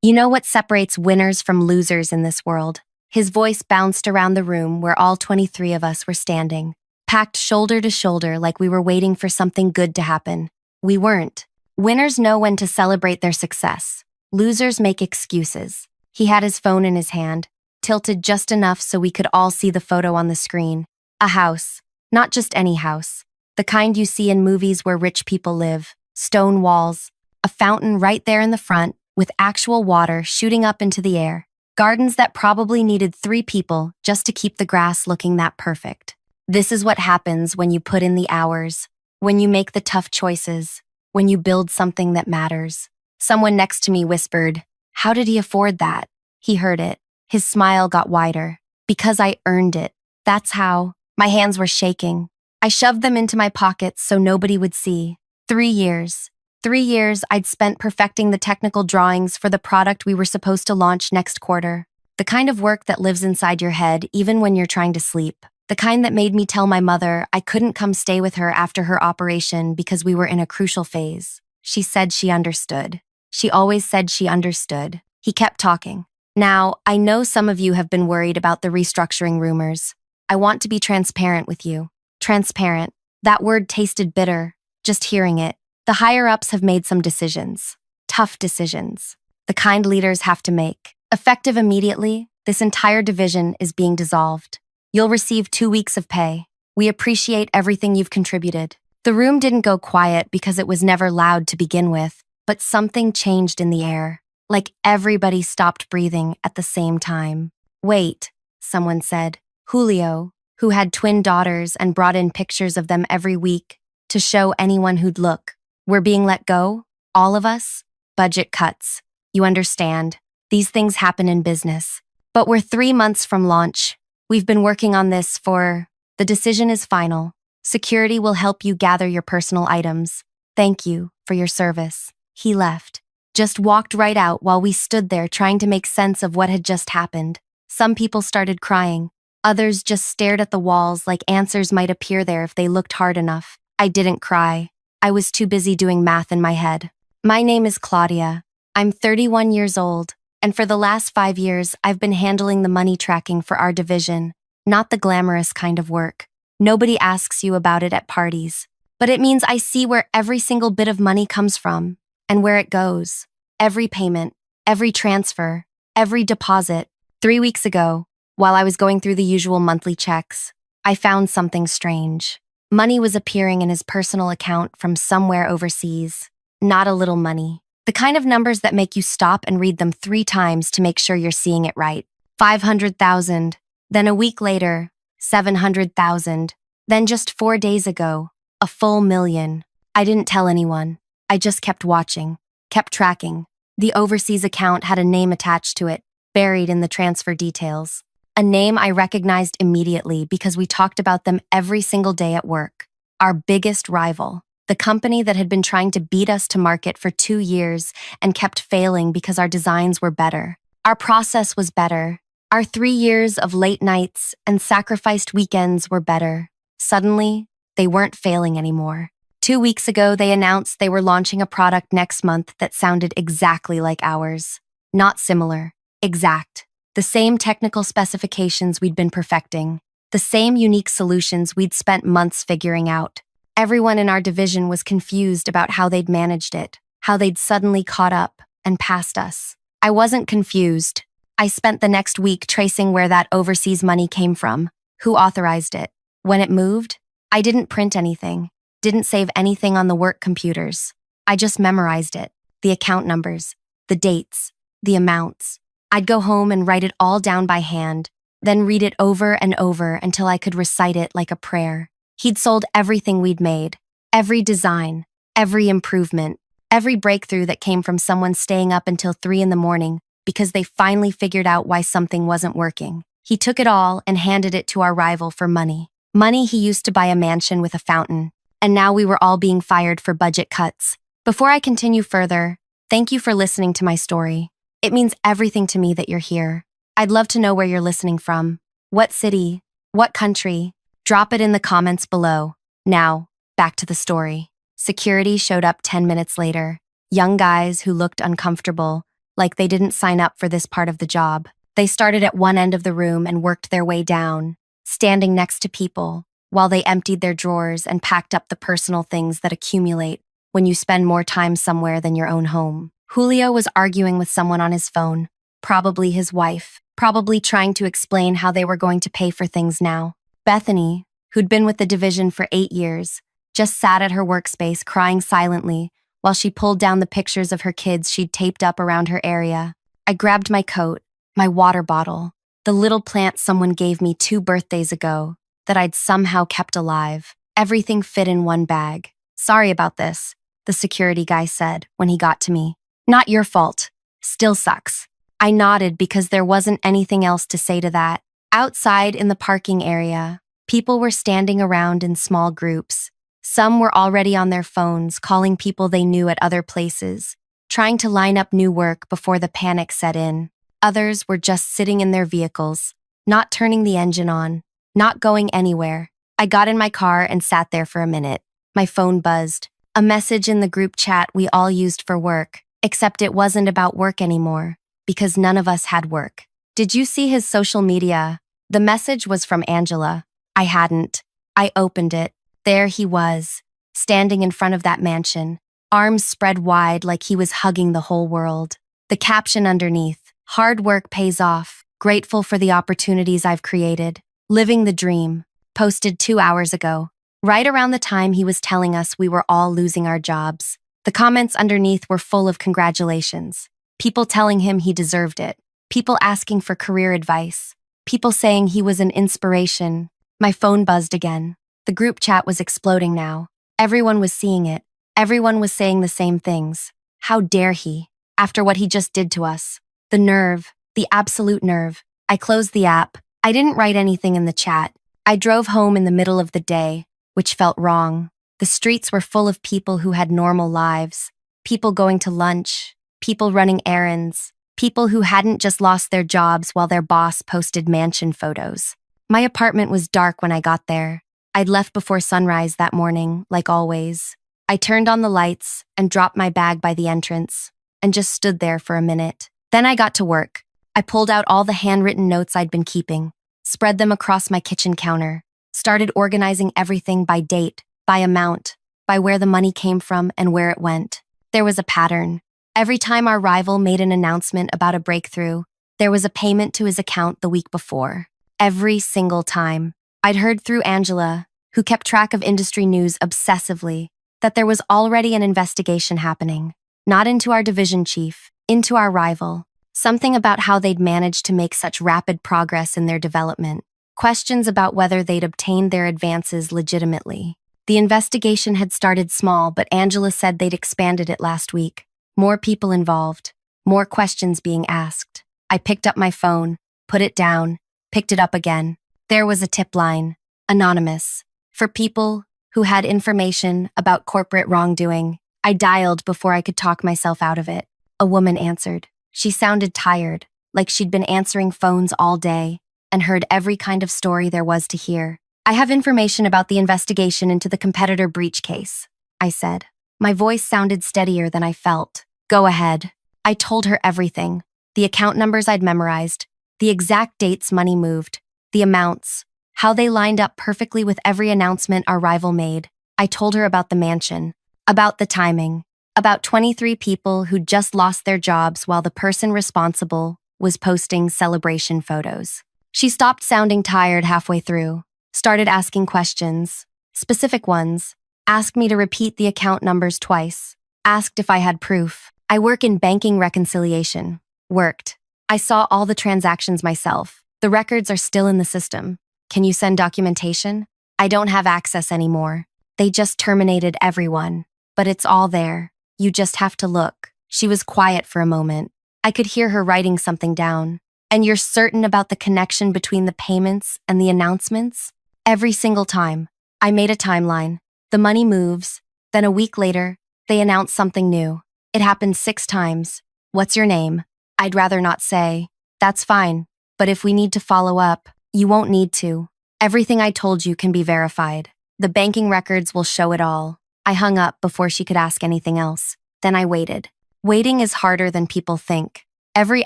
You know what separates winners from losers in this world? His voice bounced around the room where all 23 of us were standing, packed shoulder to shoulder like we were waiting for something good to happen. We weren't. Winners know when to celebrate their success. Losers make excuses. He had his phone in his hand, tilted just enough so we could all see the photo on the screen. A house. Not just any house. The kind you see in movies where rich people live. Stone walls. A fountain right there in the front, with actual water shooting up into the air. Gardens that probably needed 3 people just to keep the grass looking that perfect. This is what happens when you put in the hours, when you make the tough choices, when you build something that matters. Someone next to me whispered, "How did he afford that?" He heard it. His smile got wider. "Because I earned it. That's how." My hands were shaking. I shoved them into my pockets so nobody would see. 3 years. 3 years I'd spent perfecting the technical drawings for the product we were supposed to launch next quarter. The kind of work that lives inside your head even when you're trying to sleep. The kind that made me tell my mother I couldn't come stay with her after her operation because we were in a crucial phase. She said she understood. She always said she understood. He kept talking. "Now, I know some of you have been worried about the restructuring rumors. I want to be transparent with you." Transparent. That word tasted bitter, just hearing it. The higher-ups have made some decisions. Tough decisions. The kind leaders have to make. Effective immediately, this entire division is being dissolved. You'll receive 2 weeks of pay. We appreciate everything you've contributed. The room didn't go quiet because it was never loud to begin with, but something changed in the air. Like everybody stopped breathing at the same time. "Wait," someone said. Julio, who had twin daughters and brought in pictures of them every week to show anyone who'd look. "We're being let go? All of us? Budget cuts. You understand. These things happen in business. But we're 3 months from launch. We've been working on this for... The decision is final. Security will help you gather your personal items. Thank you for your service." He left. Just walked right out while we stood there trying to make sense of what had just happened. Some people started crying. Others just stared at the walls like answers might appear there if they looked hard enough. I didn't cry. I was too busy doing math in my head. My name is Claudia. I'm 31 years old, and for the last 5 years, I've been handling the money tracking for our division. Not the glamorous kind of work. Nobody asks you about it at parties. But it means I see where every single bit of money comes from, and where it goes. Every payment, every transfer, every deposit. 3 weeks ago, while I was going through the usual monthly checks, I found something strange. Money was appearing in his personal account from somewhere overseas. Not a little money. The kind of numbers that make you stop and read them 3 times to make sure you're seeing it right. 500,000. Then a week later, 700,000. Then just 4 days ago, a full million. I didn't tell anyone. I just kept watching, kept tracking. The overseas account had a name attached to it, buried in the transfer details. A name I recognized immediately because we talked about them every single day at work. Our biggest rival, the company that had been trying to beat us to market for 2 years and kept failing because our designs were better. Our process was better. Our 3 years of late nights and sacrificed weekends were better. Suddenly, they weren't failing anymore. 2 weeks ago, they announced they were launching a product next month that sounded exactly like ours. Not similar, exact. The same technical specifications we'd been perfecting. The same unique solutions we'd spent months figuring out. Everyone in our division was confused about how they'd managed it, how they'd suddenly caught up and passed us. I wasn't confused. I spent the next week tracing where that overseas money came from, who authorized it. When it moved, I didn't print anything, didn't save anything on the work computers. I just memorized it, the account numbers, the dates, the amounts. I'd go home and write it all down by hand, then read it over and over until I could recite it like a prayer. He'd sold everything we'd made, every design, every improvement, every breakthrough that came from someone staying up until 3 in the morning because they finally figured out why something wasn't working. He took it all and handed it to our rival for money. Money he used to buy a mansion with a fountain, and now we were all being fired for budget cuts. Before I continue further, thank you for listening to my story. It means everything to me that you're here. I'd love to know where you're listening from. What city? What country? Drop it in the comments below. Now, back to the story. Security showed up 10 minutes later. Young guys who looked uncomfortable, like they didn't sign up for this part of the job. They started at one end of the room and worked their way down, standing next to people, while they emptied their drawers and packed up the personal things that accumulate when you spend more time somewhere than your own home. Julio was arguing with someone on his phone, probably his wife, probably trying to explain how they were going to pay for things now. Bethany, who'd been with the division for 8 years, just sat at her workspace crying silently while she pulled down the pictures of her kids she'd taped up around her area. I grabbed my coat, my water bottle, the little plant someone gave me 2 birthdays ago that I'd somehow kept alive. Everything fit in one bag. "Sorry about this," the security guy said when he got to me. "Not your fault. Still sucks." I nodded because there wasn't anything else to say to that. Outside in the parking area, people were standing around in small groups. Some were already on their phones, calling people they knew at other places, trying to line up new work before the panic set in. Others were just sitting in their vehicles, not turning the engine on, not going anywhere. I got in my car and sat there for a minute. My phone buzzed. A message in the group chat we all used for work, except it wasn't about work anymore, because none of us had work. "Did you see his social media?" The message was from Angela. I hadn't. I opened it. There he was, standing in front of that mansion, arms spread wide like he was hugging the whole world. The caption underneath, "Hard work pays off. Grateful for the opportunities I've created. Living the dream." Posted 2 hours ago, right around the time he was telling us we were all losing our jobs. The comments underneath were full of congratulations. People telling him he deserved it. People asking for career advice. People saying he was an inspiration. My phone buzzed again. The group chat was exploding now. Everyone was seeing it. Everyone was saying the same things. How dare he, after what he just did to us? The nerve, the absolute nerve. I closed the app. I didn't write anything in the chat. I drove home in the middle of the day, which felt wrong. The streets were full of people who had normal lives. People going to lunch. People running errands. People who hadn't just lost their jobs while their boss posted mansion photos. My apartment was dark when I got there. I'd left before sunrise that morning, like always. I turned on the lights and dropped my bag by the entrance, and just stood there for a minute. Then I got to work. I pulled out all the handwritten notes I'd been keeping, spread them across my kitchen counter, started organizing everything by date, by amount, by where the money came from and where it went. There was a pattern. Every time our rival made an announcement about a breakthrough, there was a payment to his account the week before. Every single time. I'd heard through Angela, who kept track of industry news obsessively, that there was already an investigation happening. Not into our division chief, into our rival. Something about how they'd managed to make such rapid progress in their development. Questions about whether they'd obtained their advances legitimately. The investigation had started small, but Angela said they'd expanded it last week. More people involved. More questions being asked. I picked up my phone, put it down, picked it up again. There was a tip line. Anonymous. For people who had information about corporate wrongdoing. I dialed before I could talk myself out of it. A woman answered. She sounded tired, like she'd been answering phones all day and heard every kind of story there was to hear. "I have information about the investigation into the competitor breach case," I said. My voice sounded steadier than I felt. "Go ahead." I told her everything. The account numbers I'd memorized, the exact dates money moved, the amounts, how they lined up perfectly with every announcement our rival made. I told her about the mansion, about the timing, about 23 people who'd just lost their jobs while the person responsible was posting celebration photos. She stopped sounding tired halfway through, started asking questions, specific ones, asked me to repeat the account numbers twice, asked if I had proof. "I work in banking reconciliation." Worked. "I saw all the transactions myself. The records are still in the system. Can you send documentation?" "I don't have access anymore. They just terminated everyone. But it's all there. You just have to look." She was quiet for a moment. I could hear her writing something down. "And you're certain about the connection between the payments and the announcements?" "Every single time." I made a timeline. The money moves. Then a week later, they announce something new. It happened 6 times. "What's your name?" "I'd rather not say." "That's fine. But if we need to follow up, you won't need to. Everything I told you can be verified. The banking records will show it all." I hung up before she could ask anything else. Then I waited. Waiting is harder than people think. Every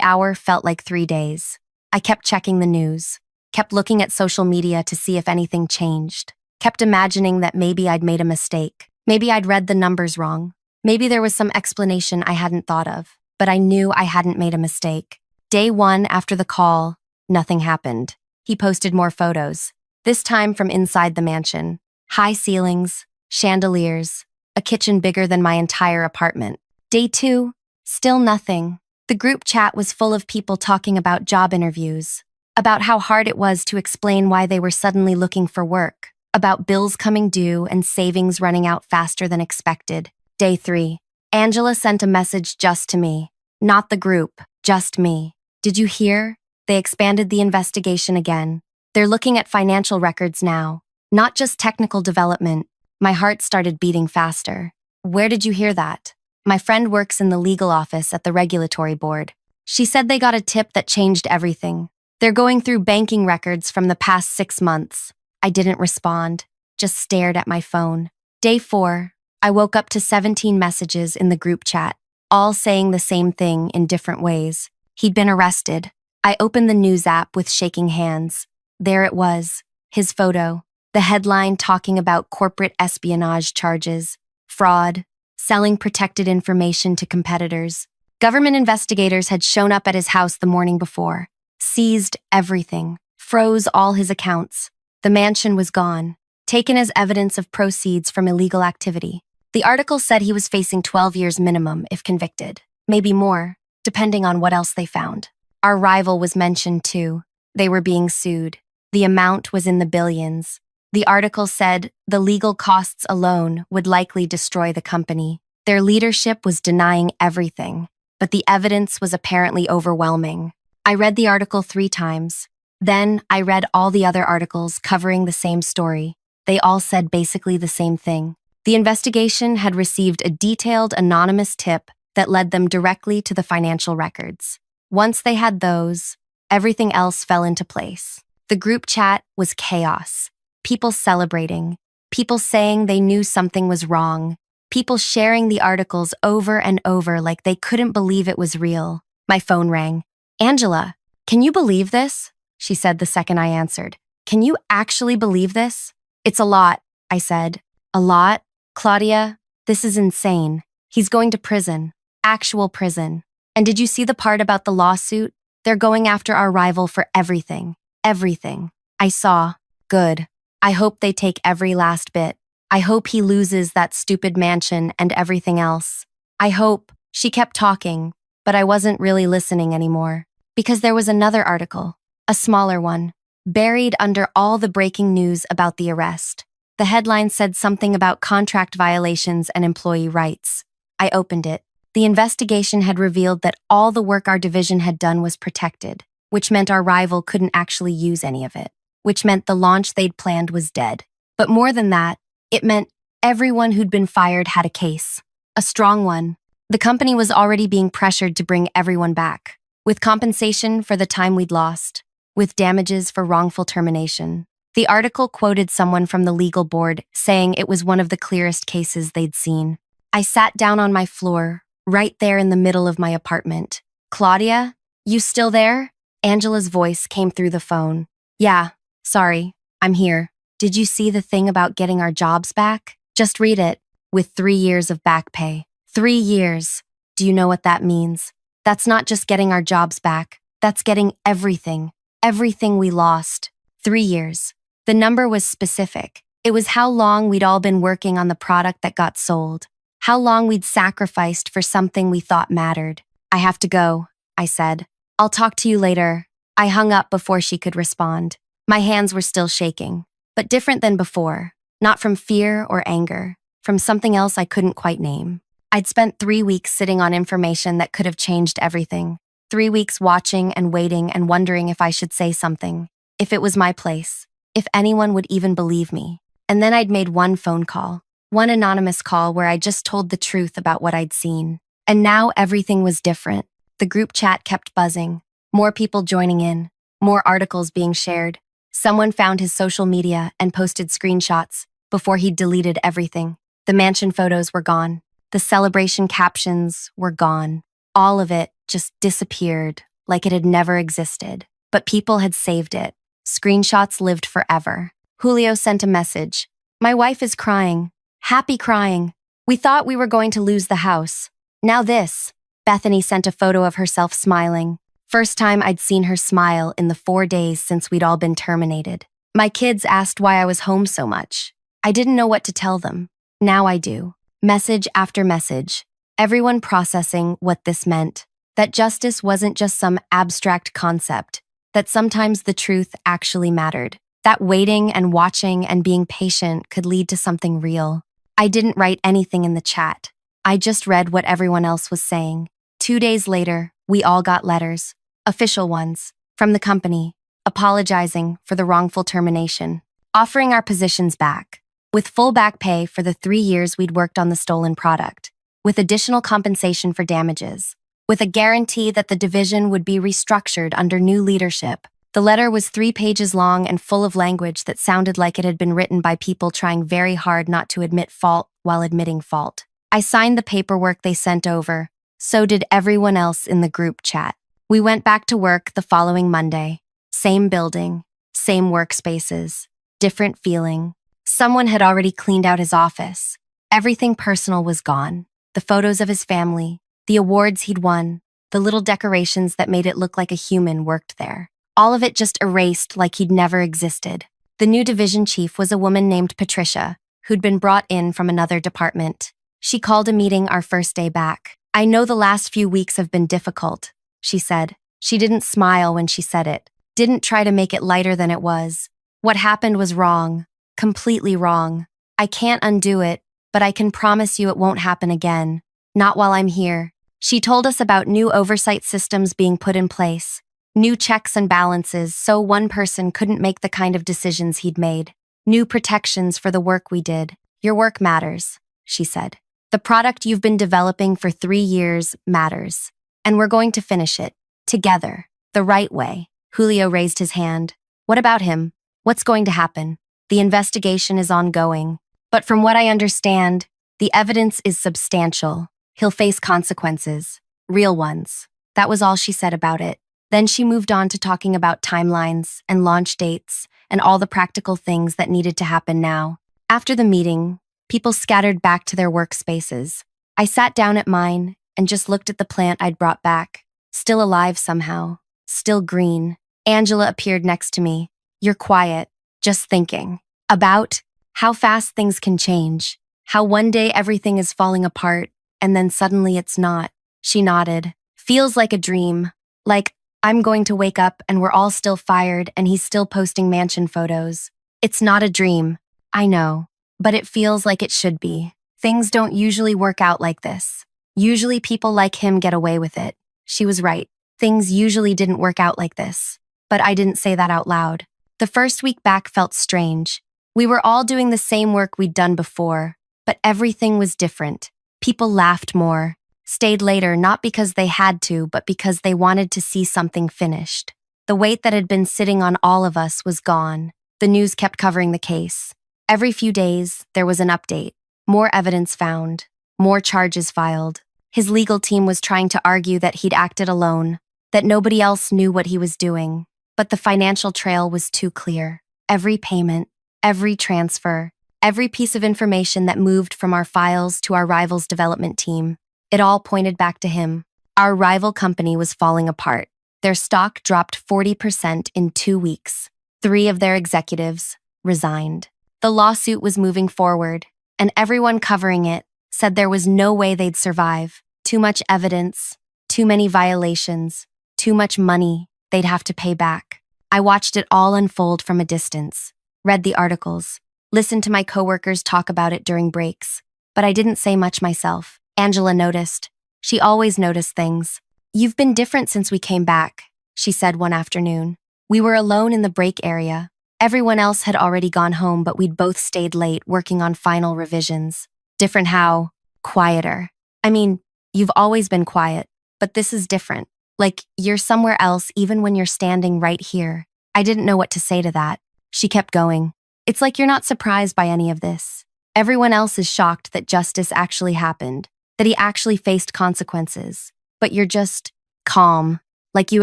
hour felt like 3 days. I kept checking the news, kept looking at social media to see if anything changed, kept imagining that maybe I'd made a mistake. Maybe I'd read the numbers wrong. Maybe there was some explanation I hadn't thought of, but I knew I hadn't made a mistake. Day 1 after the call, nothing happened. He posted more photos, this time from inside the mansion. High ceilings, chandeliers, a kitchen bigger than my entire apartment. Day 2, still nothing. The group chat was full of people talking about job interviews, about how hard it was to explain why they were suddenly looking for work, about bills coming due and savings running out faster than expected. Day 3. Angela sent a message just to me. Not the group, just me. Did you hear? They expanded the investigation again. They're looking at financial records now, not just technical development. My heart started beating faster. Where did you hear that? My friend works in the legal office at the regulatory board. She said they got a tip that changed everything. They're going through banking records from the past 6 months. I didn't respond, just stared at my phone. Day 4, I woke up to 17 messages in the group chat, all saying the same thing in different ways. He'd been arrested. I opened the news app with shaking hands. There it was, his photo, the headline talking about corporate espionage charges, fraud, selling protected information to competitors. Government investigators had shown up at his house the morning before, seized everything, froze all his accounts. The mansion was gone, taken as evidence of proceeds from illegal activity. The article said he was facing 12 years minimum if convicted, maybe more, depending on what else they found. Our rival was mentioned too. They were being sued. The amount was in the billions. The article said the legal costs alone would likely destroy the company. Their leadership was denying everything, but the evidence was apparently overwhelming. I read the article 3 times. Then I read all the other articles covering the same story. They all said basically the same thing. The investigation had received a detailed anonymous tip that led them directly to the financial records. Once they had those, everything else fell into place. The group chat was chaos. People celebrating, people saying they knew something was wrong, people sharing the articles over and over like they couldn't believe it was real. My phone rang. Angela, can you believe this? She said the second I answered. Can you actually believe this? It's a lot, I said. A lot? Claudia, this is insane. He's going to prison. Actual prison. And did you see the part about the lawsuit? They're going after our rival for everything. Everything. I saw. Good. I hope they take every last bit. I hope he loses that stupid mansion and everything else. I hope. She kept talking, but I wasn't really listening anymore. Because there was another article, a smaller one, buried under all the breaking news about the arrest. The headline said something about contract violations and employee rights. I opened it. The investigation had revealed that all the work our division had done was protected, which meant our rival couldn't actually use any of it, which meant the launch they'd planned was dead. But more than that, it meant everyone who'd been fired had a case, a strong one. The company was already being pressured to bring everyone back, with compensation for the time we'd lost, with damages for wrongful termination. The article quoted someone from the legal board saying it was one of the clearest cases they'd seen. I sat down on my floor, right there in the middle of my apartment. Claudia, you still there? Angela's voice came through the phone. Yeah, sorry, I'm here. Did you see the thing about getting our jobs back? Just read it. With 3 years of back pay. 3 years. Do you know what that means? That's not just getting our jobs back. That's getting everything. Everything we lost. 3 years. The number was specific. It was how long we'd all been working on the product that got sold. How long we'd sacrificed for something we thought mattered. I have to go, I said. I'll talk to you later. I hung up before she could respond. My hands were still shaking, but different than before. Not from fear or anger, from something else I couldn't quite name. I'd spent 3 weeks sitting on information that could have changed everything. 3 weeks watching and waiting and wondering if I should say something, if it was my place, if anyone would even believe me. And then I'd made one phone call, one anonymous call where I just told the truth about what I'd seen. And now everything was different. The group chat kept buzzing, more people joining in, more articles being shared. Someone found his social media and posted screenshots before he'd deleted everything. The mansion photos were gone. The celebration captions were gone. All of it, just disappeared, like it had never existed. But people had saved it. Screenshots lived forever. Julio sent a message. My wife is crying. Happy crying. We thought we were going to lose the house. Now this. Bethany sent a photo of herself smiling. First time I'd seen her smile in the 4 days since we'd all been terminated. My kids asked why I was home so much. I didn't know what to tell them. Now I do. Message after message. Everyone processing what this meant. That justice wasn't just some abstract concept. That sometimes the truth actually mattered. That waiting and watching and being patient could lead to something real. I didn't write anything in the chat. I just read what everyone else was saying. 2 days later, we all got letters. Official ones. From the company. Apologizing for the wrongful termination. Offering our positions back. With full back pay for the 3 years we'd worked on the stolen product. With additional compensation for damages. With a guarantee that the division would be restructured under new leadership. The letter was 3 pages long and full of language that sounded like it had been written by people trying very hard not to admit fault while admitting fault. I signed the paperwork they sent over. So did everyone else in the group chat. We went back to work the following Monday. Same building, same workspaces, different feeling. Someone had already cleaned out his office. Everything personal was gone. The photos of his family, the awards he'd won, the little decorations that made it look like a human worked there. All of it just erased like he'd never existed. The new division chief was a woman named Patricia, who'd been brought in from another department. She called a meeting our first day back. I know the last few weeks have been difficult, she said. She didn't smile when she said it, didn't try to make it lighter than it was. What happened was wrong, completely wrong. I can't undo it, but I can promise you it won't happen again. Not while I'm here. She told us about new oversight systems being put in place. New checks and balances so one person couldn't make the kind of decisions he'd made. New protections for the work we did. Your work matters, she said. The product you've been developing for 3 years matters. And we're going to finish it. Together. The right way. Julio raised his hand. What about him? What's going to happen? The investigation is ongoing. But from what I understand, the evidence is substantial. He'll face consequences. Real ones. That was all she said about it. Then she moved on to talking about timelines and launch dates and all the practical things that needed to happen now. After the meeting, people scattered back to their workspaces. I sat down at mine and just looked at the plant I'd brought back. Still alive somehow. Still green. Angela appeared next to me. You're quiet. Just thinking. About how fast things can change. How one day everything is falling apart and then suddenly it's not. She nodded. Feels like a dream. Like I'm going to wake up and we're all still fired and he's still posting mansion photos. It's not a dream. I know. But it feels like it should be. Things don't usually work out like this. Usually people like him get away with it. She was right. Things usually didn't work out like this. But I didn't say that out loud. The first week back felt strange. We were all doing the same work we'd done before, but everything was different. People laughed more, stayed later not because they had to, but because they wanted to see something finished. The weight that had been sitting on all of us was gone. The news kept covering the case. Every few days, there was an update. More evidence found. More charges filed. His legal team was trying to argue that he'd acted alone, that nobody else knew what he was doing. But the financial trail was too clear. Every payment, every transfer, every piece of information that moved from our files to our rival's development team, it all pointed back to him. Our rival company was falling apart. Their stock dropped 40% in 2 weeks. 3 of their executives resigned. The lawsuit was moving forward, and everyone covering it said there was no way they'd survive. Too much evidence, too many violations, too much money they'd have to pay back. I watched it all unfold from a distance, read the articles, listened to my coworkers talk about it during breaks, but I didn't say much myself. Angela noticed. She always noticed things. You've been different since we came back, she said one afternoon. We were alone in the break area. Everyone else had already gone home, but we'd both stayed late working on final revisions. Different how? Quieter. I mean, you've always been quiet, but this is different. Like, you're somewhere else even when you're standing right here. I didn't know what to say to that. She kept going. It's like you're not surprised by any of this. Everyone else is shocked that justice actually happened, that he actually faced consequences. But you're just, calm, like you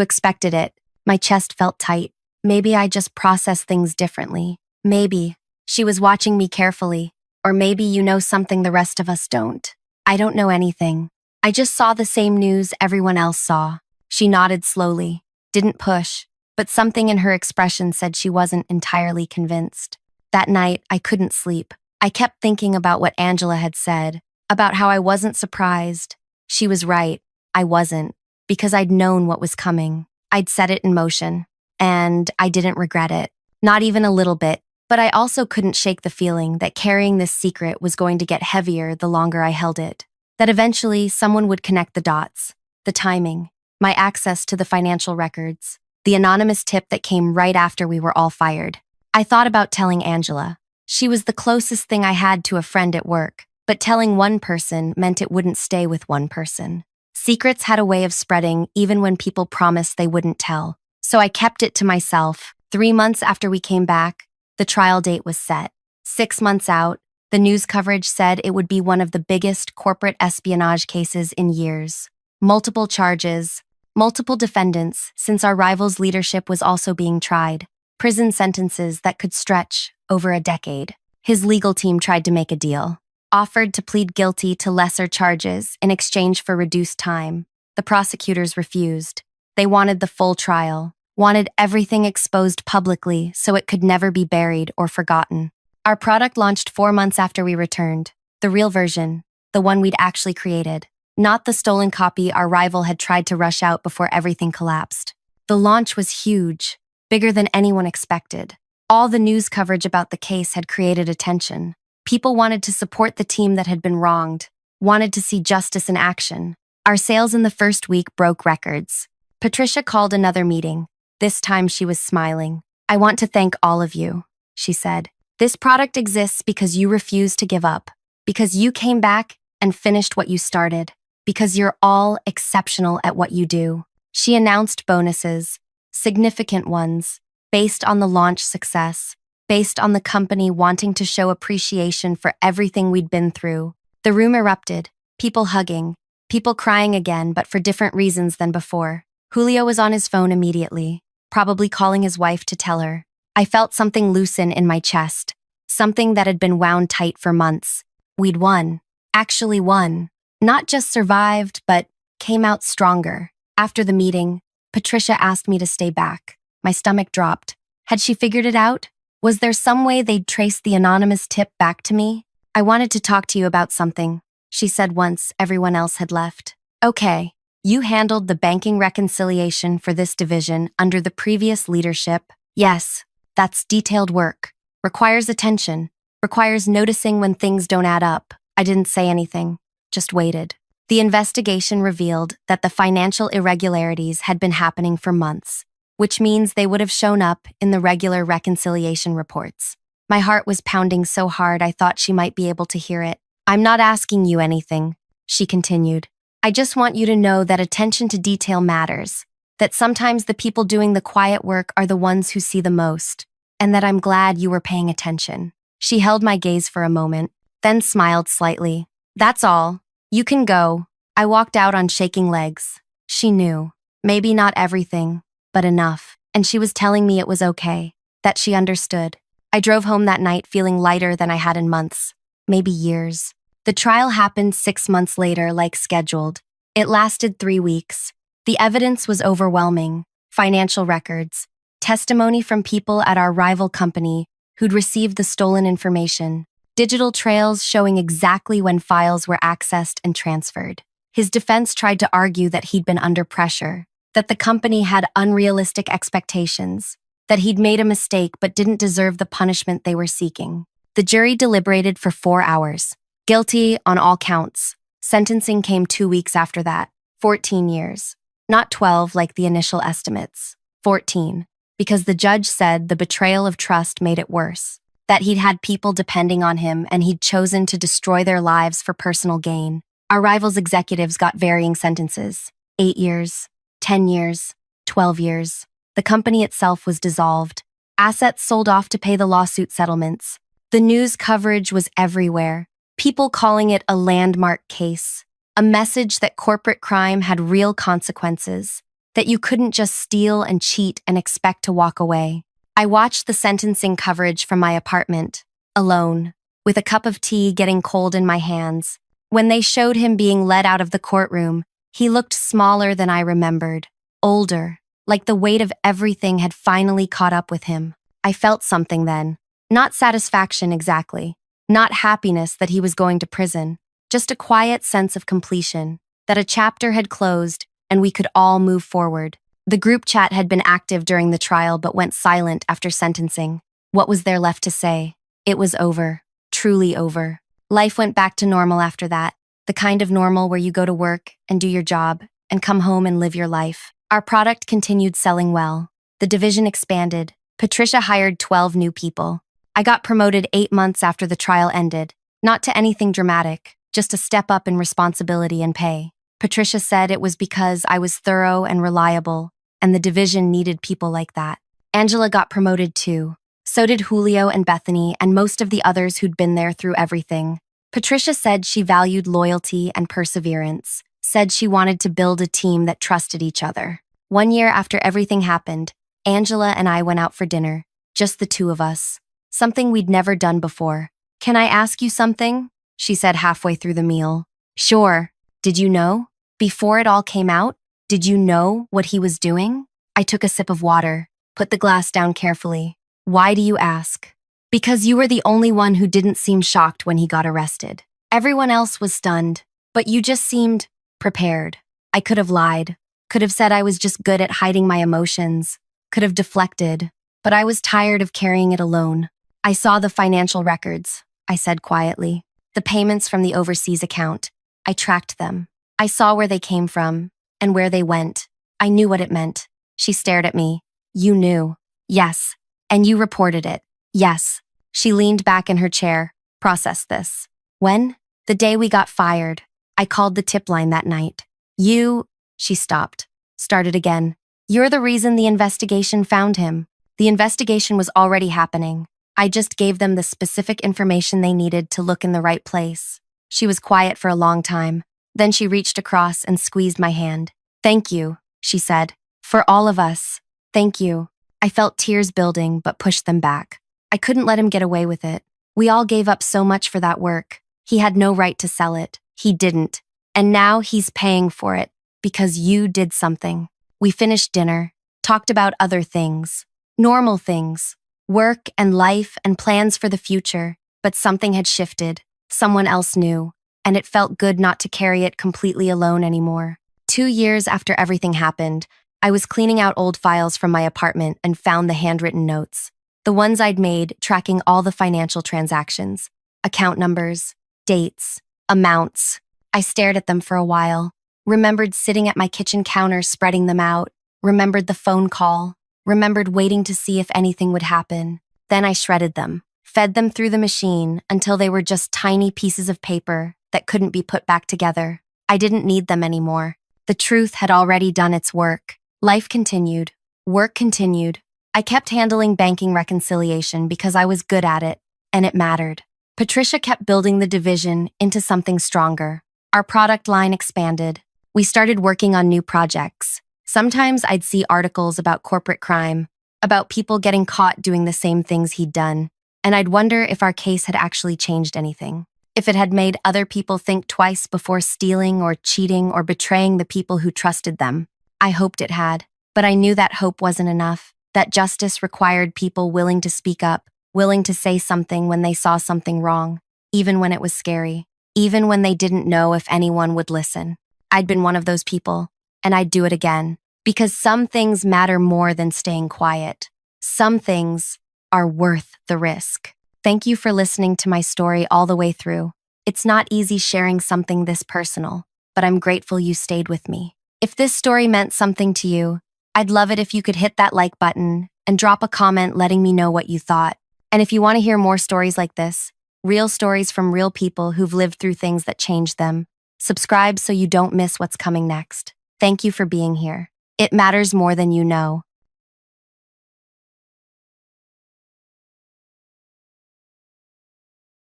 expected it. My chest felt tight. Maybe I just process things differently. Maybe she was watching me carefully. Or maybe you know something the rest of us don't. I don't know anything. I just saw the same news everyone else saw. She nodded slowly, didn't push, but something in her expression said she wasn't entirely convinced. That night, I couldn't sleep. I kept thinking about what Angela had said, about how I wasn't surprised. She was right. I wasn't, because I'd known what was coming. I'd set it in motion, and I didn't regret it. Not even a little bit. But I also couldn't shake the feeling that carrying this secret was going to get heavier the longer I held it. That eventually someone would connect the dots, the timing, my access to the financial records, the anonymous tip that came right after we were all fired. I thought about telling Angela. She was the closest thing I had to a friend at work, but telling one person meant it wouldn't stay with one person. Secrets had a way of spreading even when people promised they wouldn't tell. So I kept it to myself. 3 months after we came back, the trial date was set. 6 months out, the news coverage said it would be one of the biggest corporate espionage cases in years. Multiple charges, multiple defendants, since our rival's leadership was also being tried. Prison sentences that could stretch over a decade. His legal team tried to make a deal. Offered to plead guilty to lesser charges in exchange for reduced time. The prosecutors refused. They wanted the full trial. Wanted everything exposed publicly so it could never be buried or forgotten. Our product launched 4 months after we returned. The real version, the one we'd actually created. Not the stolen copy our rival had tried to rush out before everything collapsed. The launch was huge, bigger than anyone expected. All the news coverage about the case had created attention. People wanted to support the team that had been wronged, wanted to see justice in action. Our sales in the first week broke records. Patricia called another meeting. This time she was smiling. I want to thank all of you, she said. This product exists because you refused to give up, because you came back and finished what you started, because you're all exceptional at what you do. She announced bonuses, significant ones, based on the launch success, based on the company wanting to show appreciation for everything we'd been through. The room erupted, people hugging, people crying again, but for different reasons than before. Julio was on his phone immediately, probably calling his wife to tell her. I felt something loosen in my chest, something that had been wound tight for months. We'd won. Actually won. Not just survived, but came out stronger. After the meeting, Patricia asked me to stay back. My stomach dropped. Had she figured it out? Was there some way they'd trace the anonymous tip back to me? I wanted to talk to you about something, she said once everyone else had left. Okay. You handled the banking reconciliation for this division under the previous leadership. Yes, that's detailed work. Requires attention. Requires noticing when things don't add up. I didn't say anything, just waited. The investigation revealed that the financial irregularities had been happening for months, which means they would have shown up in the regular reconciliation reports. My heart was pounding so hard I thought she might be able to hear it. I'm not asking you anything, she continued. I just want you to know that attention to detail matters, that sometimes the people doing the quiet work are the ones who see the most, and that I'm glad you were paying attention. She held my gaze for a moment, then smiled slightly. That's all. You can go. I walked out on shaking legs. She knew. Maybe not everything, but enough. And she was telling me it was okay, that she understood. I drove home that night feeling lighter than I had in months, maybe years. The trial happened 6 months later, like scheduled. It lasted 3 weeks. The evidence was overwhelming. Financial records, testimony from people at our rival company who'd received the stolen information, digital trails showing exactly when files were accessed and transferred. His defense tried to argue that he'd been under pressure, that the company had unrealistic expectations, that he'd made a mistake but didn't deserve the punishment they were seeking. The jury deliberated for 4 hours. Guilty on all counts. Sentencing came 2 weeks after that. 14 years. Not 12 like the initial estimates. 14. Because the judge said the betrayal of trust made it worse. That he'd had people depending on him and he'd chosen to destroy their lives for personal gain. Our rival's executives got varying sentences. 8 years, 10 years, 12 years. The company itself was dissolved. Assets sold off to pay the lawsuit settlements. The news coverage was everywhere. People calling it a landmark case, A message that corporate crime had real consequences, that you couldn't just steal and cheat and expect to walk away. I watched the sentencing coverage from my apartment, alone, with a cup of tea getting cold in my hands. When they showed him being led out of the courtroom, he looked smaller than I remembered, older, like the weight of everything had finally caught up with him. I felt something then. Not satisfaction exactly, not happiness that he was going to prison, just a quiet sense of completion, that a chapter had closed and we could all move forward. The group chat had been active during the trial but went silent after sentencing. What was there left to say? It was over, truly over. Life went back to normal after that, the kind of normal where you go to work and do your job and come home and live your life. Our product continued selling well. The division expanded. Patricia hired 12 new people. I got promoted 8 months after the trial ended, not to anything dramatic, just a step up in responsibility and pay. Patricia said it was because I was thorough and reliable, and the division needed people like that. Angela got promoted too. So did Julio and Bethany and most of the others who'd been there through everything. Patricia said she valued loyalty and perseverance, said she wanted to build a team that trusted each other. 1 year after everything happened, Angela and I went out for dinner, just the two of us. Something we'd never done before. "Can I ask you something?" she said halfway through the meal. "Sure. Did you know? Before it all came out, did you know what he was doing?" I took a sip of water, put the glass down carefully. "Why do you ask?" "Because you were the only one who didn't seem shocked when he got arrested. Everyone else was stunned, but you just seemed prepared." I could have lied, could have said I was just good at hiding my emotions, could have deflected, but I was tired of carrying it alone. "I saw the financial records," I said quietly. "The payments from the overseas account. I tracked them. I saw where they came from and where they went. I knew what it meant." She stared at me. "You knew?" "Yes. And you reported it?" "Yes." She leaned back in her chair. "Process this." "When?" "The day we got fired. I called the tip line that night." "You—" She stopped. Started again. "You're the reason the investigation found him." "The investigation was already happening. I just gave them the specific information they needed to look in the right place." She was quiet for a long time. Then she reached across and squeezed my hand. "Thank you," she said. "For all of us. Thank you." I felt tears building but pushed them back. I couldn't let him get away with it. We all gave up so much for that work. He had no right to sell it. He didn't. And now he's paying for it because you did something. We finished dinner, talked about other things, normal things, work and life and plans for the future, but something had shifted. Someone else knew, and it felt good not to carry it completely alone anymore. 2 years after everything happened, I was cleaning out old files from my apartment and found the handwritten notes. The ones I'd made tracking all the financial transactions, account numbers, dates, amounts. I stared at them for a while, remembered sitting at my kitchen counter spreading them out, remembered the phone call, remembered waiting to see if anything would happen. Then I shredded them, fed them through the machine until they were just tiny pieces of paper that couldn't be put back together. I didn't need them anymore. The truth had already done its work. Life continued. Work continued. I kept handling banking reconciliation because I was good at it, and it mattered. Patricia kept building the division into something stronger. Our product line expanded. We started working on new projects. Sometimes I'd see articles about corporate crime, about people getting caught doing the same things he'd done, and I'd wonder if our case had actually changed anything. If it had made other people think twice before stealing or cheating or betraying the people who trusted them. I hoped it had, but I knew that hope wasn't enough, that justice required people willing to speak up, willing to say something when they saw something wrong, even when it was scary, even when they didn't know if anyone would listen. I'd been one of those people, and I'd do it again, because some things matter more than staying quiet. Some things are worth the risk. Thank you for listening to my story all the way through. It's not easy sharing something this personal, but I'm grateful you stayed with me. If this story meant something to you, I'd love it if you could hit that like button and drop a comment letting me know what you thought. And if you want to hear more stories like this, real stories from real people who've lived through things that changed them, subscribe so you don't miss what's coming next. Thank you for being here. It matters more than you know.